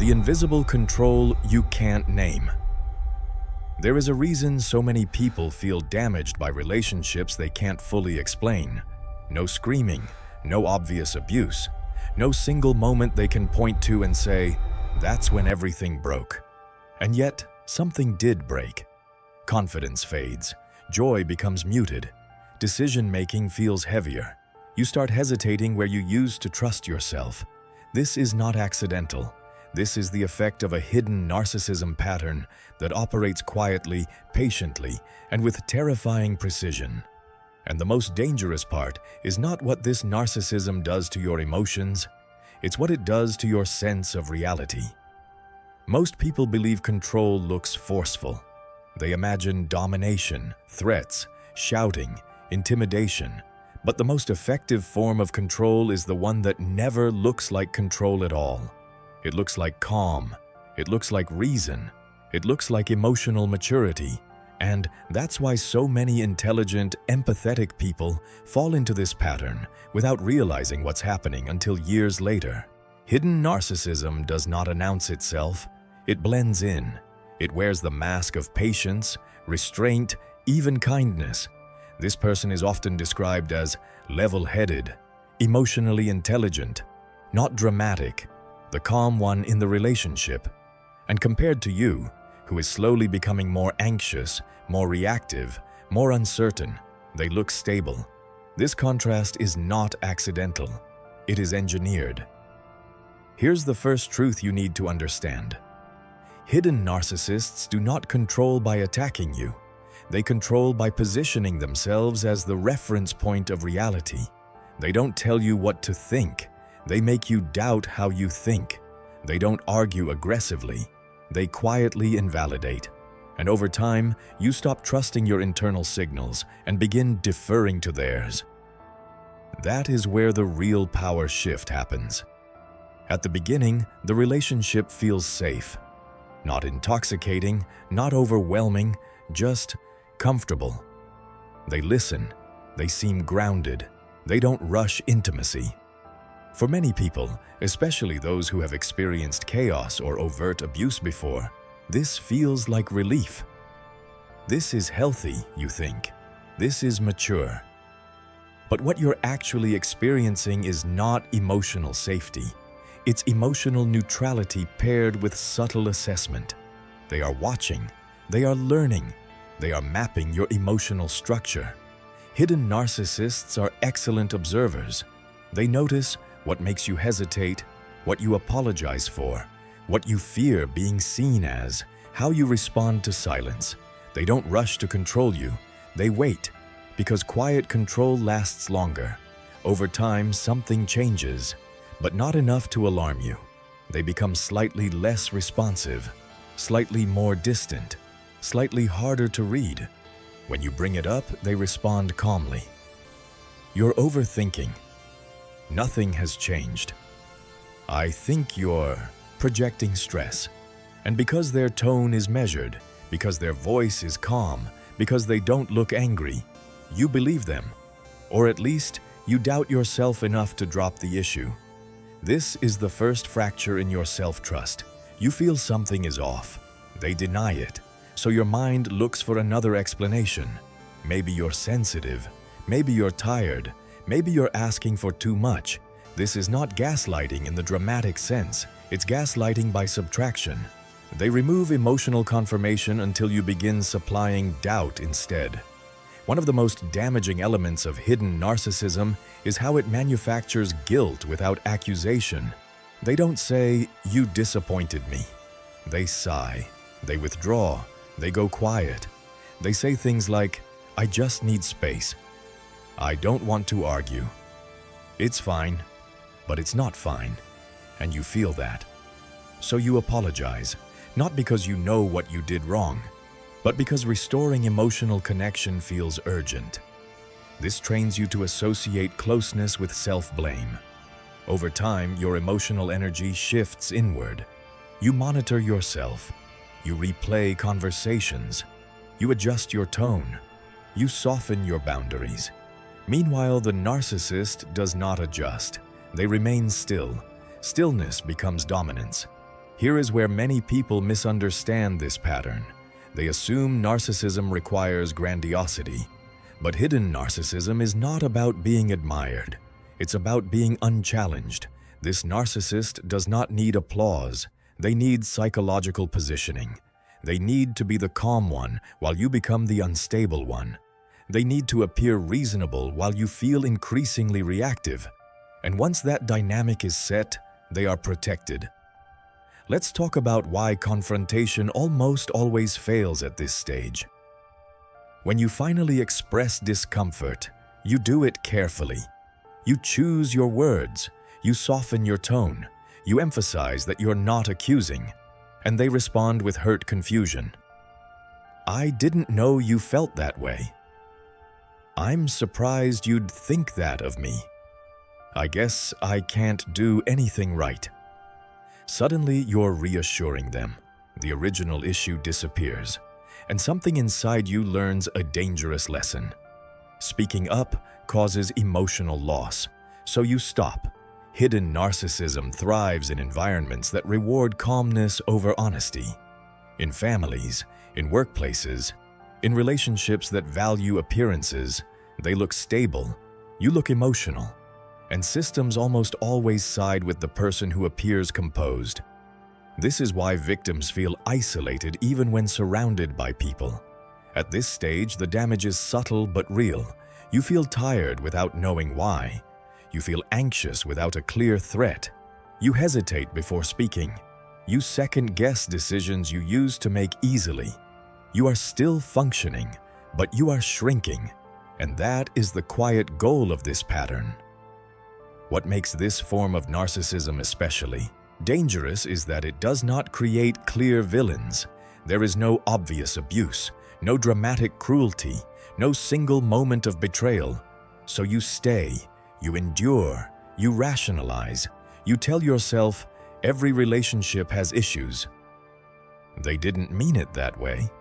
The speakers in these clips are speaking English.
the invisible control you can't name. There is a reason so many people feel damaged by relationships they can't fully explain. No screaming, no obvious abuse, no single moment they can point to and say, "That's when everything broke." And yet, something did break. Confidence fades, joy becomes muted, decision-making feels heavier. You start hesitating where you used to trust yourself. This is not accidental. This is the effect of a hidden narcissism pattern that operates quietly, patiently, and with terrifying precision. And the most dangerous part is not what this narcissism does to your emotions, it's what it does to your sense of reality. Most people believe control looks forceful. They imagine domination, threats, shouting, intimidation. But the most effective form of control is the one that never looks like control at all. It looks like calm. It looks like reason. It looks like emotional maturity. And that's why so many intelligent, empathetic people fall into this pattern without realizing what's happening until years later. Hidden narcissism does not announce itself. It blends in. It wears the mask of patience, restraint, even kindness. This person is often described as level-headed, emotionally intelligent, not dramatic, the calm one in the relationship. And compared to you, who is slowly becoming more anxious, more reactive, more uncertain, they look stable. This contrast is not accidental. It is engineered. Here's the first truth you need to understand. Hidden narcissists do not control by attacking you. They control by positioning themselves as the reference point of reality. They don't tell you what to think. They make you doubt how you think. They don't argue aggressively. They quietly invalidate. And over time, you stop trusting your internal signals and begin deferring to theirs. That is where the real power shift happens. At the beginning, the relationship feels safe. Not intoxicating, not overwhelming, just comfortable. They listen. They seem grounded. They don't rush intimacy. For many people, especially those who have experienced chaos or overt abuse before, this feels like relief. This is healthy, you think. This is mature. But what you're actually experiencing is not emotional safety. It's emotional neutrality paired with subtle assessment. They are watching. They are learning. They are mapping your emotional structure. Hidden narcissists are excellent observers. They notice what makes you hesitate, what you apologize for, what you fear being seen as, how you respond to silence. They don't rush to control you. They wait, because quiet control lasts longer. Over time, something changes, but not enough to alarm you. They become slightly less responsive, slightly more distant, slightly harder to read. When you bring it up, they respond calmly. You're overthinking. Nothing has changed. I think you're projecting stress. And because their tone is measured, because their voice is calm, because they don't look angry, you believe them. Or at least, you doubt yourself enough to drop the issue. This is the first fracture in your self-trust. You feel something is off. They deny it. So your mind looks for another explanation. Maybe you're sensitive. Maybe you're tired. Maybe you're asking for too much. This is not gaslighting in the dramatic sense. It's gaslighting by subtraction. They remove emotional confirmation until you begin supplying doubt instead. One of the most damaging elements of hidden narcissism is how it manufactures guilt without accusation. They don't say, "You disappointed me." They sigh. They withdraw. They go quiet. They say things like, "I just need space. I don't want to argue. It's fine, but it's not fine." And you feel that. So you apologize, not because you know what you did wrong, but because restoring emotional connection feels urgent. This trains you to associate closeness with self-blame. Over time, your emotional energy shifts inward. You monitor yourself. You replay conversations. You adjust your tone. You soften your boundaries. Meanwhile, the narcissist does not adjust. They remain still. Stillness becomes dominance. Here is where many people misunderstand this pattern. They assume narcissism requires grandiosity. But hidden narcissism is not about being admired. It's about being unchallenged. This narcissist does not need applause. They need psychological positioning. They need to be the calm one while you become the unstable one. They need to appear reasonable while you feel increasingly reactive. And once that dynamic is set, they are protected. Let's talk about why confrontation almost always fails at this stage. When you finally express discomfort, you do it carefully. You choose your words, you soften your tone, you emphasize that you're not accusing, and they respond with hurt confusion. "I didn't know you felt that way." "I'm surprised you'd think that of me." "I guess I can't do anything right." Suddenly, you're reassuring them. The original issue disappears, and something inside you learns a dangerous lesson. Speaking up causes emotional loss, so you stop. Hidden narcissism thrives in environments that reward calmness over honesty. In families, in workplaces, in relationships that value appearances, they look stable, you look emotional, and systems almost always side with the person who appears composed. This is why victims feel isolated even when surrounded by people. At this stage, the damage is subtle but real. You feel tired without knowing why. You feel anxious without a clear threat. You hesitate before speaking. You second-guess decisions you used to make easily. You are still functioning, but you are shrinking. And that is the quiet goal of this pattern. What makes this form of narcissism especially dangerous is that it does not create clear villains. There is no obvious abuse, no dramatic cruelty, no single moment of betrayal. So you stay, you endure, you rationalize, you tell yourself every relationship has issues. They didn't mean it that way.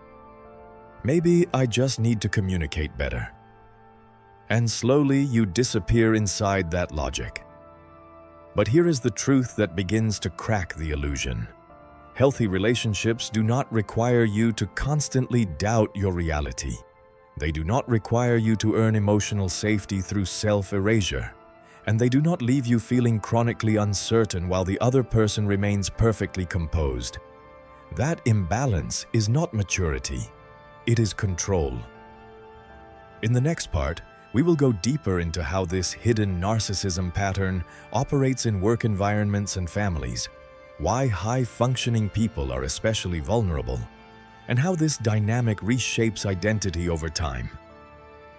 Maybe I just need to communicate better. And slowly you disappear inside that logic. But here is the truth that begins to crack the illusion. Healthy relationships do not require you to constantly doubt your reality. They do not require you to earn emotional safety through self-erasure. And they do not leave you feeling chronically uncertain while the other person remains perfectly composed. That imbalance is not maturity. It is control. In the next part, we will go deeper into how this hidden narcissism pattern operates in work environments and families, why high-functioning people are especially vulnerable, and how this dynamic reshapes identity over time.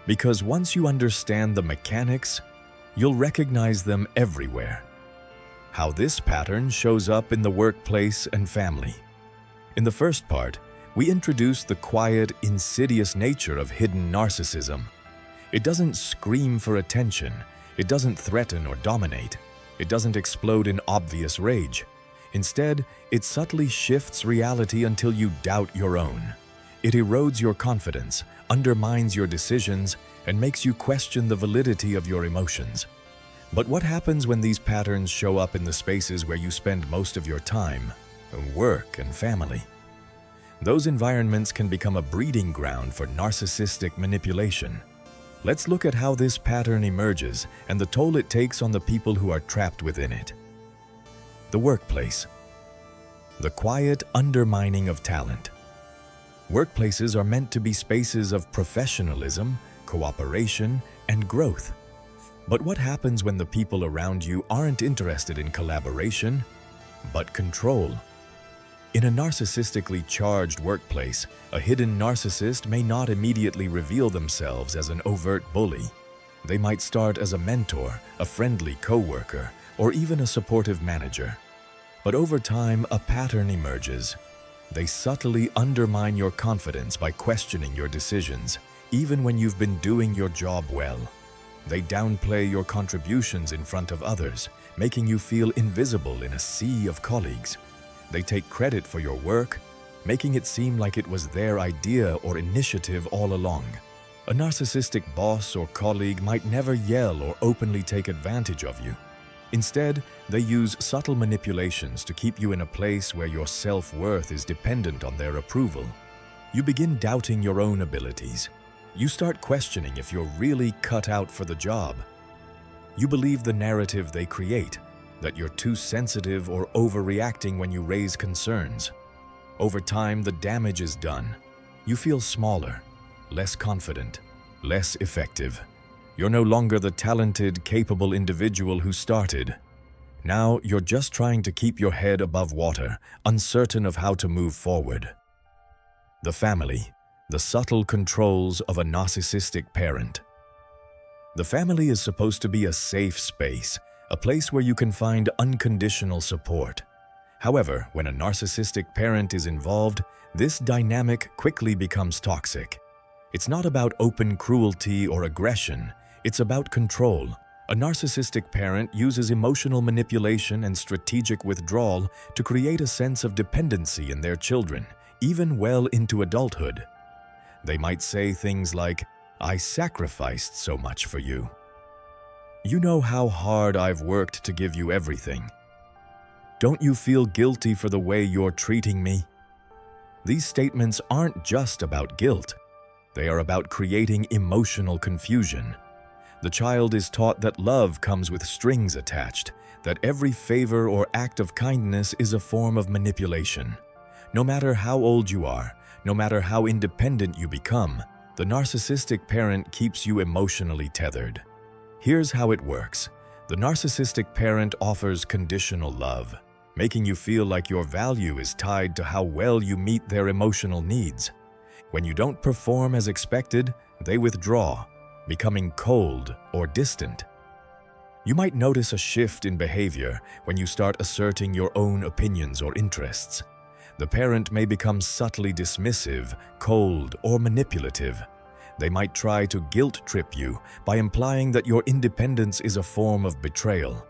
Because once you understand the mechanics, you'll recognize them everywhere. How this pattern shows up in the workplace and family. In the first part, we introduce the quiet, insidious nature of hidden narcissism. It doesn't scream for attention. It doesn't threaten or dominate. It doesn't explode in obvious rage. Instead, it subtly shifts reality until you doubt your own. It erodes your confidence, undermines your decisions, and makes you question the validity of your emotions. But what happens when these patterns show up in the spaces where you spend most of your time, work and family? Those environments can become a breeding ground for narcissistic manipulation. Let's look at how this pattern emerges and the toll it takes on the people who are trapped within it. The workplace. The quiet undermining of talent. Workplaces are meant to be spaces of professionalism, cooperation, and growth. But what happens when the people around you aren't interested in collaboration, but control? In a narcissistically charged workplace, a hidden narcissist may not immediately reveal themselves as an overt bully. They might start as a mentor, a friendly coworker, or even a supportive manager. But over time, a pattern emerges. They subtly undermine your confidence by questioning your decisions, even when you've been doing your job well. They downplay your contributions in front of others, making you feel invisible in a sea of colleagues. They take credit for your work, making it seem like it was their idea or initiative all along. A narcissistic boss or colleague might never yell or openly take advantage of you. Instead, they use subtle manipulations to keep you in a place where your self-worth is dependent on their approval. You begin doubting your own abilities. You start questioning if you're really cut out for the job. You believe the narrative they create, that you're too sensitive or overreacting when you raise concerns. Over time, the damage is done. You feel smaller, less confident, less effective. You're no longer the talented, capable individual who started. Now, you're just trying to keep your head above water, uncertain of how to move forward. The family, the subtle controls of a narcissistic parent. The family is supposed to be a safe space, a place where you can find unconditional support. However, when a narcissistic parent is involved, this dynamic quickly becomes toxic. It's not about open cruelty or aggression, it's about control. A narcissistic parent uses emotional manipulation and strategic withdrawal to create a sense of dependency in their children, even well into adulthood. They might say things like, "I sacrificed so much for you. You know how hard I've worked to give you everything. Don't you feel guilty for the way you're treating me?" These statements aren't just about guilt. They are about creating emotional confusion. The child is taught that love comes with strings attached, that every favor or act of kindness is a form of manipulation. No matter how old you are, no matter how independent you become, the narcissistic parent keeps you emotionally tethered. Here's how it works. The narcissistic parent offers conditional love, making you feel like your value is tied to how well you meet their emotional needs. When you don't perform as expected, they withdraw, becoming cold or distant. You might notice a shift in behavior when you start asserting your own opinions or interests. The parent may become subtly dismissive, cold, or manipulative. They might try to guilt-trip you by implying that your independence is a form of betrayal.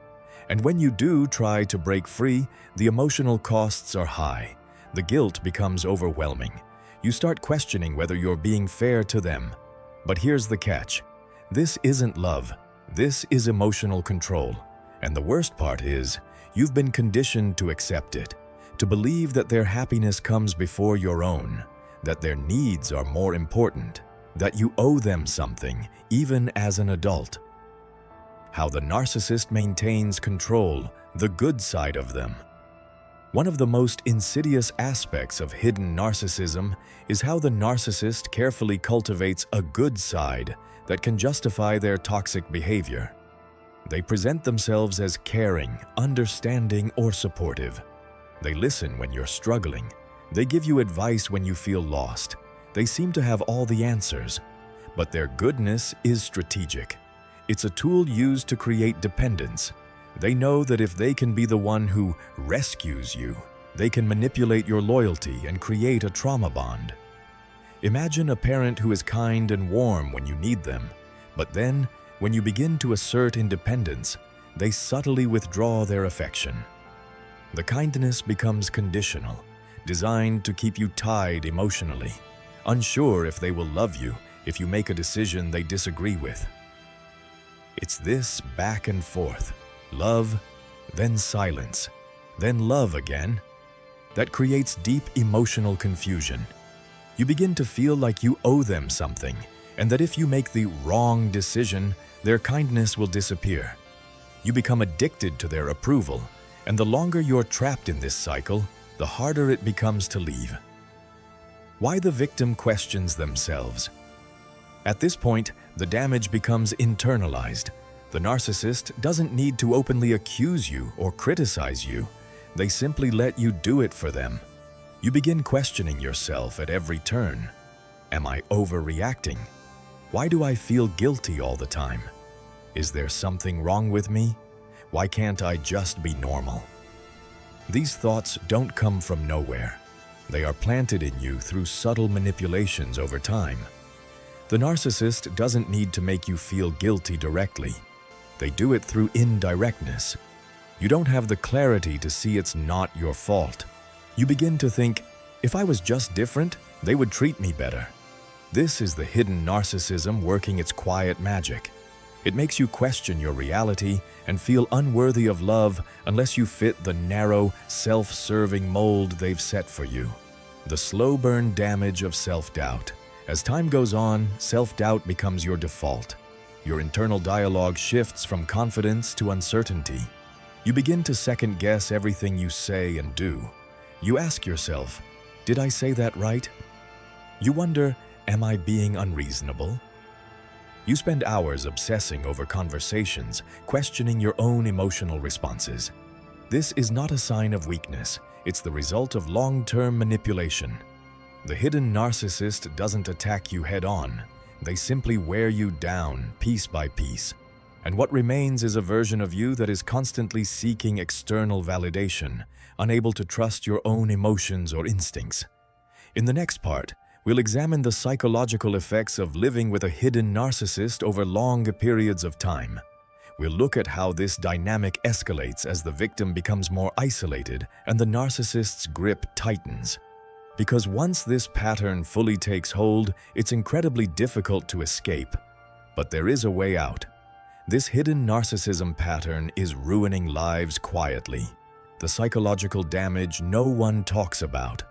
And when you do try to break free, the emotional costs are high. The guilt becomes overwhelming. You start questioning whether you're being fair to them. But here's the catch. This isn't love. This is emotional control. And the worst part is, you've been conditioned to accept it, to believe that their happiness comes before your own, that their needs are more important, that you owe them something, even as an adult. How the narcissist maintains control, the good side of them. One of the most insidious aspects of hidden narcissism is how the narcissist carefully cultivates a good side that can justify their toxic behavior. They present themselves as caring, understanding, or supportive. They listen when you're struggling. They give you advice when you feel lost. They seem to have all the answers. But their goodness is strategic. It's a tool used to create dependence. They know that if they can be the one who rescues you, they can manipulate your loyalty and create a trauma bond. Imagine a parent who is kind and warm when you need them, but then, when you begin to assert independence, they subtly withdraw their affection. The kindness becomes conditional, designed to keep you tied emotionally, unsure if they will love you if you make a decision they disagree with. It's this back and forth, love, then silence, then love again, that creates deep emotional confusion. You begin to feel like you owe them something, and that if you make the wrong decision, their kindness will disappear. You become addicted to their approval, and the longer you're trapped in this cycle, the harder it becomes to leave. Why the victim questions themselves. At this point, the damage becomes internalized. The narcissist doesn't need to openly accuse you or criticize you. They simply let you do it for them. You begin questioning yourself at every turn. Am I overreacting? Why do I feel guilty all the time? Is there something wrong with me? Why can't I just be normal? These thoughts don't come from nowhere. They are planted in you through subtle manipulations over time. The narcissist doesn't need to make you feel guilty directly. They do it through indirectness. You don't have the clarity to see it's not your fault. You begin to think, if I was just different, they would treat me better. This is the hidden narcissism working its quiet magic. It makes you question your reality and feel unworthy of love unless you fit the narrow, self-serving mold they've set for you. The slow burn damage of self-doubt. As time goes on, self-doubt becomes your default. Your internal dialogue shifts from confidence to uncertainty. You begin to second-guess everything you say and do. You ask yourself, did I say that right? You wonder, am I being unreasonable? You spend hours obsessing over conversations, questioning your own emotional responses. This is not a sign of weakness. It's the result of long-term manipulation. The hidden narcissist doesn't attack you head-on. They simply wear you down, piece by piece. And what remains is a version of you that is constantly seeking external validation, unable to trust your own emotions or instincts. In the next part, we'll examine the psychological effects of living with a hidden narcissist over long periods of time. We'll look at how this dynamic escalates as the victim becomes more isolated and the narcissist's grip tightens. Because once this pattern fully takes hold, it's incredibly difficult to escape. But there is a way out. This hidden narcissism pattern is ruining lives quietly. The psychological damage no one talks about.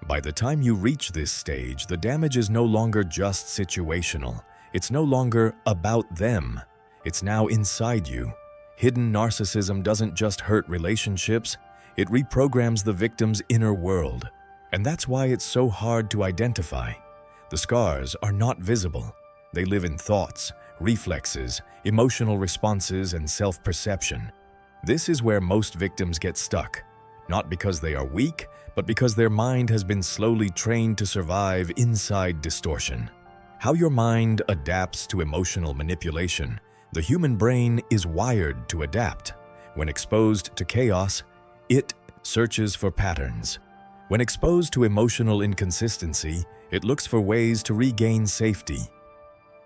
By the time you reach this stage, the damage is no longer just situational. It's no longer about them. It's now inside you. Hidden narcissism doesn't just hurt relationships, it reprograms the victim's inner world. And that's why it's so hard to identify. The scars are not visible. They live in thoughts, reflexes, emotional responses, and self-perception. This is where most victims get stuck, not because they are weak, but because their mind has been slowly trained to survive inside distortion. How your mind adapts to emotional manipulation. The human brain is wired to adapt. When exposed to chaos, it searches for patterns. When exposed to emotional inconsistency, it looks for ways to regain safety.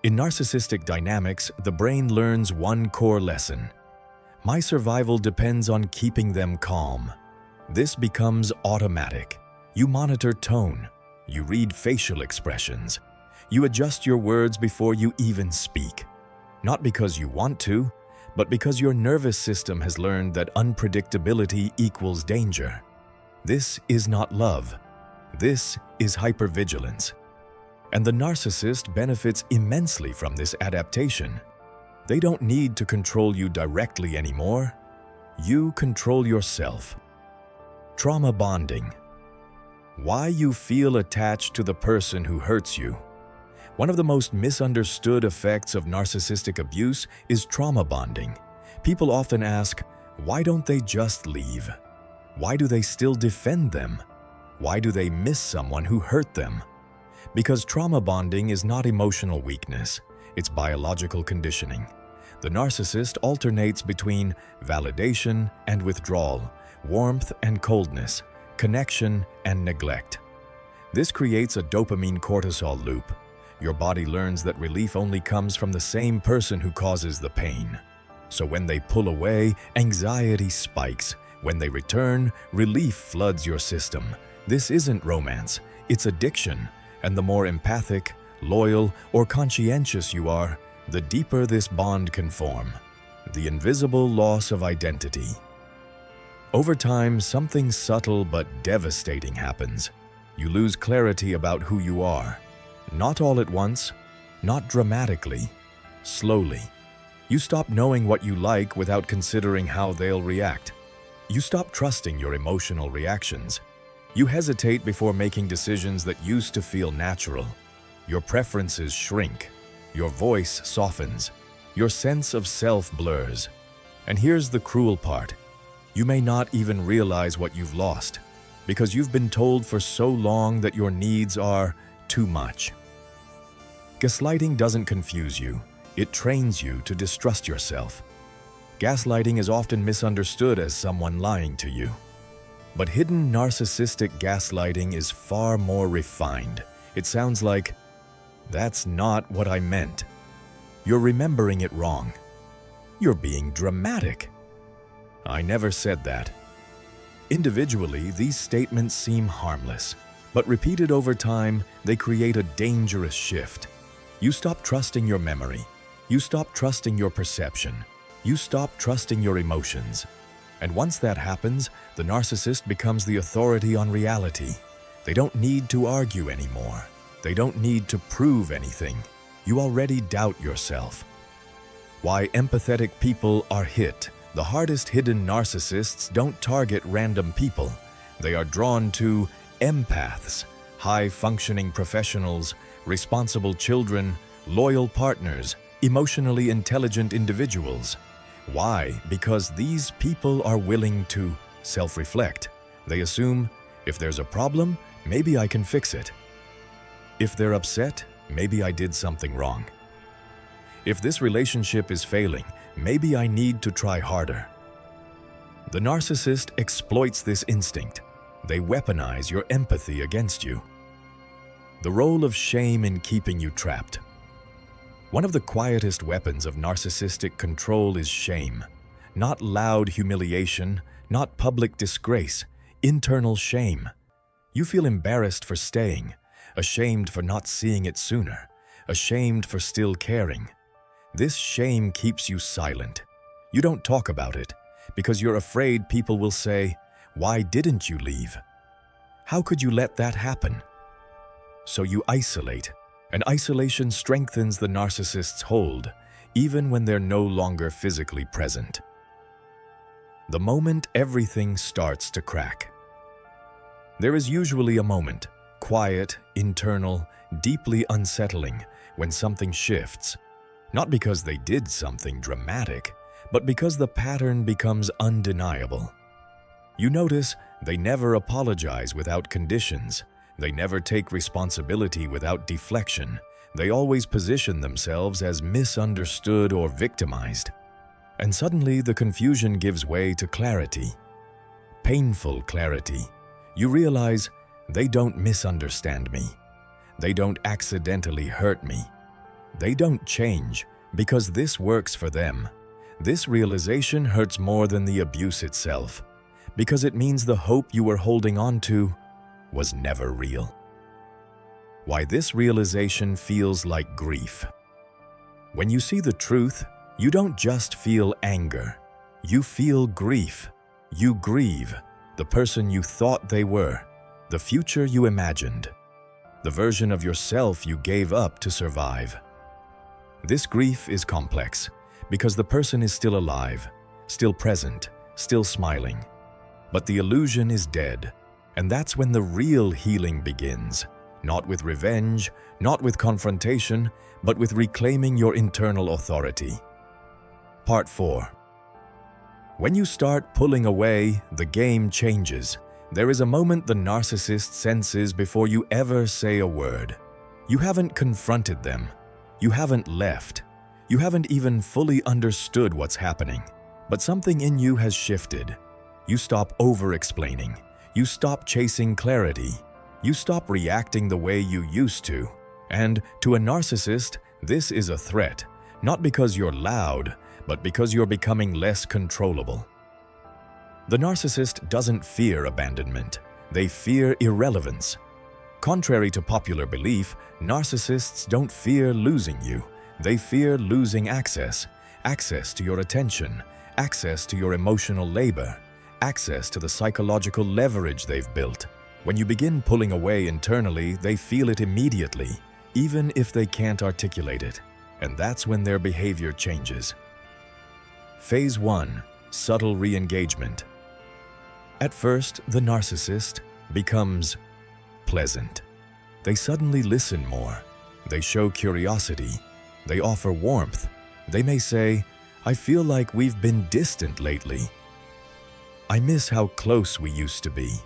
In narcissistic dynamics, the brain learns one core lesson. My survival depends on keeping them calm. This becomes automatic. You monitor tone. You read facial expressions. You adjust your words before you even speak. Not because you want to, but because your nervous system has learned that unpredictability equals danger. This is not love. This is hypervigilance. And the narcissist benefits immensely from this adaptation. They don't need to control you directly anymore. You control yourself. Trauma bonding. Why you feel attached to the person who hurts you. One of the most misunderstood effects of narcissistic abuse is trauma bonding. People often ask, why don't they just leave? Why do they still defend them? Why do they miss someone who hurt them? Because trauma bonding is not emotional weakness, it's biological conditioning. The narcissist alternates between validation and withdrawal, warmth and coldness, connection and neglect. This creates a dopamine-cortisol loop. Your body learns that relief only comes from the same person who causes the pain. So when they pull away, anxiety spikes. When they return, relief floods your system. This isn't romance, it's addiction. And the more empathic, loyal, or conscientious you are, the deeper this bond can form. The invisible loss of identity. Over time, something subtle but devastating happens. You lose clarity about who you are. Not all at once, not dramatically, slowly. You stop knowing what you like without considering how they'll react. You stop trusting your emotional reactions. You hesitate before making decisions that used to feel natural. Your preferences shrink. Your voice softens. Your sense of self blurs. And here's the cruel part. You may not even realize what you've lost, because you've been told for so long that your needs are too much. Gaslighting doesn't confuse you. It trains you to distrust yourself. Gaslighting is often misunderstood as someone lying to you. But hidden narcissistic gaslighting is far more refined. It sounds like, "That's not what I meant." You're remembering it wrong. You're being dramatic. "I never said that." Individually, these statements seem harmless, but repeated over time, they create a dangerous shift. You stop trusting your memory. You stop trusting your perception. You stop trusting your emotions. And once that happens, the narcissist becomes the authority on reality. They don't need to argue anymore. They don't need to prove anything. You already doubt yourself. Why empathetic people are hit. The hardest hidden narcissists don't target random people. They are drawn to empaths, high-functioning professionals, responsible children, loyal partners, emotionally intelligent individuals. Why? Because these people are willing to self-reflect. They assume, if there's a problem, maybe I can fix it. If they're upset, maybe I did something wrong. If this relationship is failing, maybe I need to try harder. The narcissist exploits this instinct. They weaponize your empathy against you. The role of shame in keeping you trapped. One of the quietest weapons of narcissistic control is shame. Not loud humiliation, not public disgrace, internal shame. You feel embarrassed for staying, ashamed for not seeing it sooner, ashamed for still caring. This shame keeps you silent. You don't talk about it because you're afraid people will say, "Why didn't you leave? How could you let that happen?" So you isolate, and isolation strengthens the narcissist's hold, even when they're no longer physically present. The moment everything starts to crack. There is usually a moment, quiet, internal, deeply unsettling, when something shifts. Not because they did something dramatic, but because the pattern becomes undeniable. You notice they never apologize without conditions. They never take responsibility without deflection. They always position themselves as misunderstood or victimized. And suddenly the confusion gives way to clarity. Painful clarity. You realize they don't misunderstand me. They don't accidentally hurt me. They don't change because this works for them. This realization hurts more than the abuse itself, because it means the hope you were holding on to was never real. Why this realization feels like grief. When you see the truth, you don't just feel anger. You feel grief. You grieve the person you thought they were, the future you imagined, the version of yourself you gave up to survive. This grief is complex because the person is still alive, still present, still smiling. But the illusion is dead, and that's when the real healing begins. Not with revenge, not with confrontation, but with reclaiming your internal authority. Part 4. When you start pulling away, the game changes. There is a moment the narcissist senses before you ever say a word. You haven't confronted them. You haven't left. You haven't even fully understood what's happening. But something in you has shifted. You stop over-explaining. You stop chasing clarity. You stop reacting the way you used to. And to a narcissist, this is a threat, not because you're loud, but because you're becoming less controllable. The narcissist doesn't fear abandonment. They fear irrelevance. Contrary to popular belief, narcissists don't fear losing you. They fear losing access to your attention, access to your emotional labor, access to the psychological leverage they've built. When you begin pulling away internally, they feel it immediately, even if they can't articulate it. And that's when their behavior changes. Phase 1. Subtle re-engagement. At first, the narcissist becomes pleasant. They suddenly listen more. They show curiosity. They offer warmth. They may say, "I feel like we've been distant lately. I miss how close we used to be.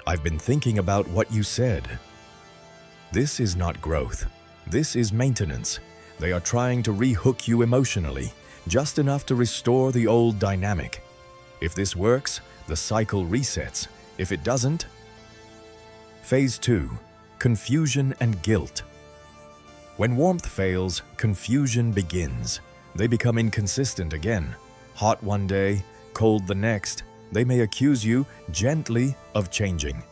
I've been thinking about what you said." This is not growth. This is maintenance. They are trying to rehook you emotionally, just enough to restore the old dynamic. If this works, the cycle resets. If it doesn't, Phase 2. Confusion and guilt. When warmth fails, confusion begins. They become inconsistent again. Hot one day, cold the next. They may accuse you, gently, of changing.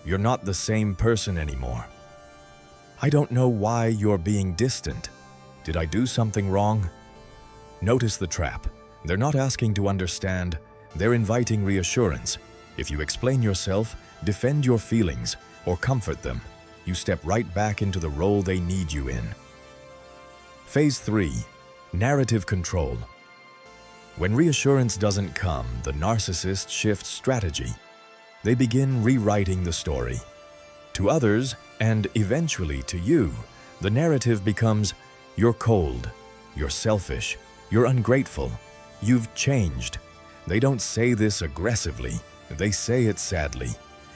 You're not the same person anymore. "I don't know why you're being distant. Did I do something wrong? Notice the trap. They're not asking to understand, they're inviting reassurance. If you explain yourself, defend your feelings, or comfort them, you step right back into the role they need you in. Phase 3. Narrative control. When reassurance doesn't come, the narcissist shifts strategy. They begin rewriting the story. To others, and eventually to you, the narrative becomes, you're cold, you're selfish, you're ungrateful, you've changed. They don't say this aggressively, they say it sadly.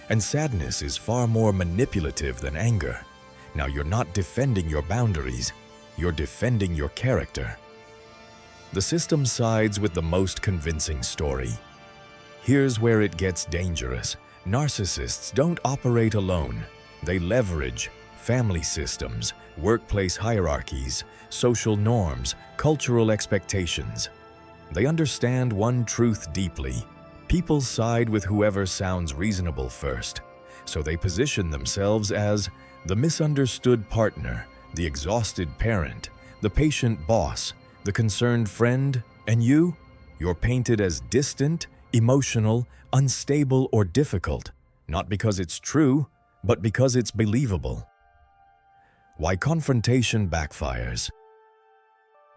And sadness is far more manipulative than anger. Now you're not defending your boundaries, you're defending your character. The system sides with the most convincing story. Here's where it gets dangerous. Narcissists don't operate alone. They leverage family systems, workplace hierarchies, social norms, cultural expectations. They understand one truth deeply. People side with whoever sounds reasonable first, so they position themselves as the misunderstood partner, the exhausted parent, the patient boss, the concerned friend, and you're painted as distant, emotional, unstable, or difficult, not because it's true, but because it's believable. Why confrontation backfires.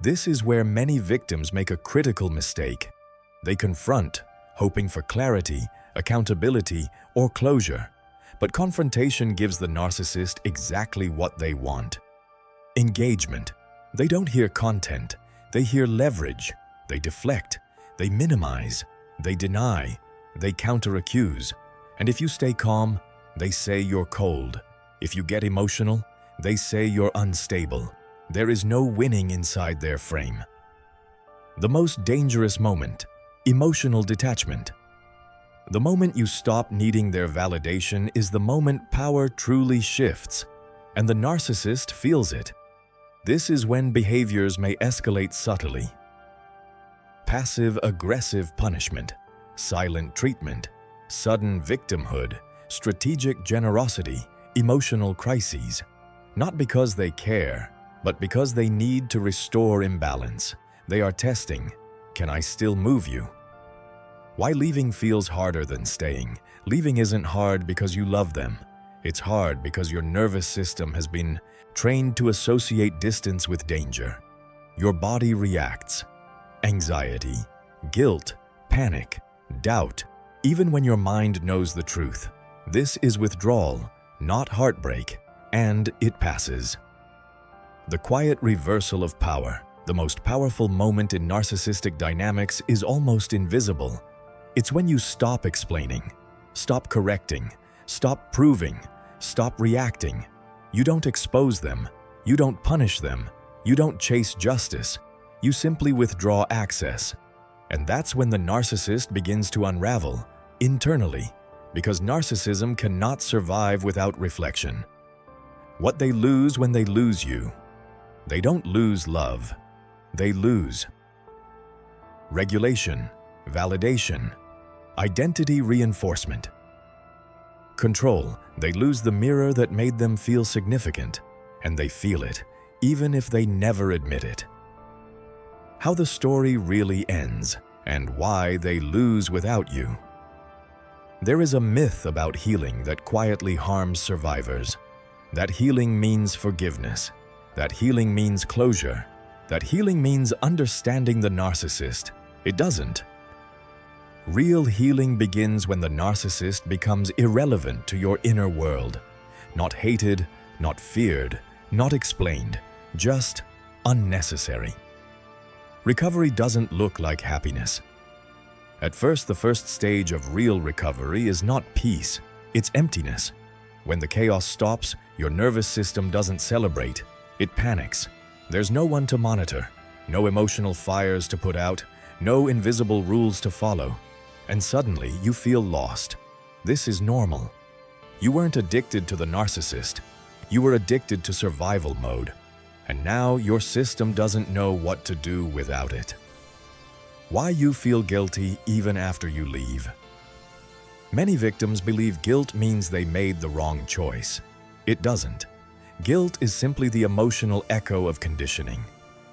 This is where many victims make a critical mistake. They confront, hoping for clarity, accountability, or closure. But confrontation gives the narcissist exactly what they want. Engagement. They don't hear content. They hear leverage. They deflect. They minimize. They deny. They counter-accuse. And if you stay calm, they say you're cold. If you get emotional, they say you're unstable. There is no winning inside their frame. The most dangerous moment, emotional detachment. The moment you stop needing their validation is the moment power truly shifts, and the narcissist feels it. This is when behaviors may escalate subtly. Passive-aggressive punishment, silent treatment, sudden victimhood, strategic generosity, emotional crises. Not because they care, but because they need to restore imbalance. They are testing, can I still move you? Why leaving feels harder than staying. Leaving isn't hard because you love them. It's hard because your nervous system has been trained to associate distance with danger. Your body reacts. Anxiety, guilt, panic, doubt, even when your mind knows the truth. This is withdrawal, not heartbreak, and it passes. The quiet reversal of power. The most powerful moment in narcissistic dynamics is almost invisible. It's when you stop explaining, stop correcting, stop proving, stop reacting. You don't expose them, you don't punish them, you don't chase justice, you simply withdraw access. And that's when the narcissist begins to unravel, internally, because narcissism cannot survive without reflection. What they lose when they lose you. They don't lose love, they lose regulation, validation, identity reinforcement, control. They lose the mirror that made them feel significant, and they feel it, even if they never admit it. How the story really ends, and why they lose without you. There is a myth about healing that quietly harms survivors. That healing means forgiveness. That healing means closure. That healing means understanding the narcissist. It doesn't. Real healing begins when the narcissist becomes irrelevant to your inner world. Not hated, not feared, not explained, just unnecessary. Recovery doesn't look like happiness. At first, the first stage of real recovery is not peace, it's emptiness. When the chaos stops, your nervous system doesn't celebrate, it panics. There's no one to monitor, no emotional fires to put out, no invisible rules to follow. And suddenly, you feel lost. This is normal. You weren't addicted to the narcissist. You were addicted to survival mode. And now your system doesn't know what to do without it. Why you feel guilty even after you leave. Many victims believe guilt means they made the wrong choice. It doesn't. Guilt is simply the emotional echo of conditioning.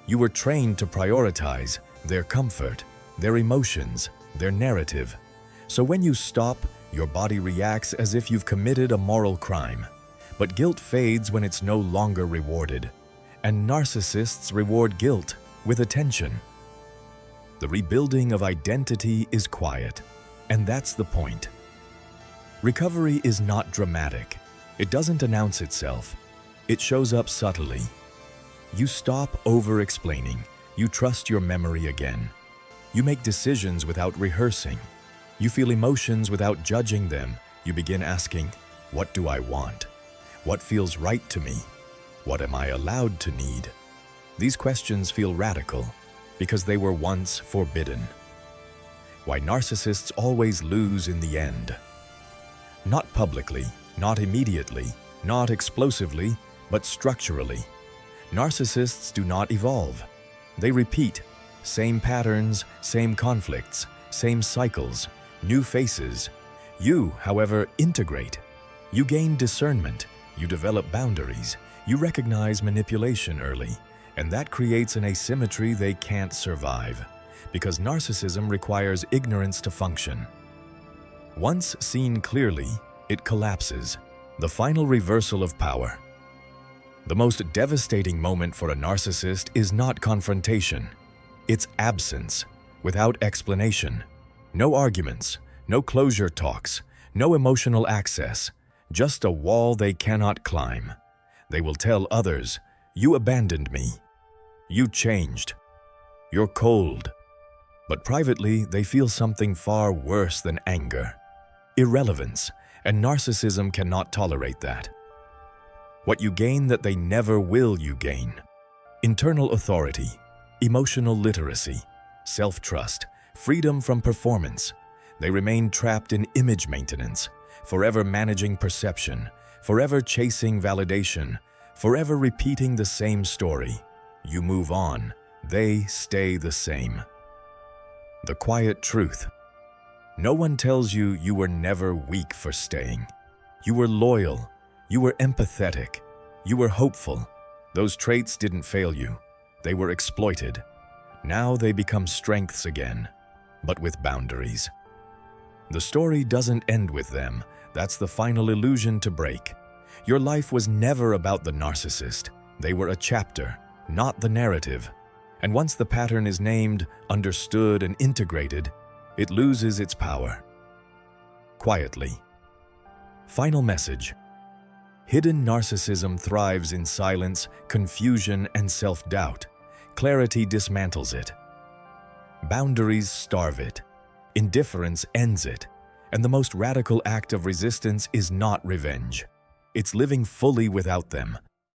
You were trained to prioritize their comfort, their emotions, their narrative. So when you stop, your body reacts as if you've committed a moral crime. But guilt fades when it's no longer rewarded. And narcissists reward guilt with attention. The rebuilding of identity is quiet, and that's the point. Recovery is not dramatic. It doesn't announce itself. It shows up subtly. You stop over-explaining. You trust your memory again. You make decisions without rehearsing. You feel emotions without judging them. You begin asking, what do I want? What feels right to me? What am I allowed to need? These questions feel radical because they were once forbidden. Why narcissists always lose in the end. Not publicly, not immediately, not explosively, but structurally. Narcissists do not evolve. They repeat. Same patterns, same conflicts, same cycles, new faces. You, however, integrate. You gain discernment. You develop boundaries. You recognize manipulation early. And that creates an asymmetry they can't survive. Because narcissism requires ignorance to function. Once seen clearly, it collapses. The final reversal of power. The most devastating moment for a narcissist is not confrontation. It's absence, without explanation. No arguments, no closure talks, no emotional access, just a wall they cannot climb. They will tell others, "You abandoned me. You changed. You're cold." But privately, they feel something far worse than anger. Irrelevance, and narcissism cannot tolerate that. What you gain that they never will you gain. Internal authority, emotional literacy, self-trust, freedom from performance. They remain trapped in image maintenance, forever managing perception, forever chasing validation, forever repeating the same story. You move on, they stay the same. The quiet truth. No one tells you you were never weak for staying. You were loyal. You were empathetic. You were hopeful. Those traits didn't fail you. They were exploited. Now they become strengths again, but with boundaries. The story doesn't end with them. That's the final illusion to break. Your life was never about the narcissist. They were a chapter, not the narrative. And once the pattern is named, understood, and integrated, it loses its power. Quietly. Final message. Hidden narcissism thrives in silence, confusion, and self-doubt. Clarity dismantles it. Boundaries starve it. Indifference ends it. And the most radical act of resistance is not revenge. It's living fully without them,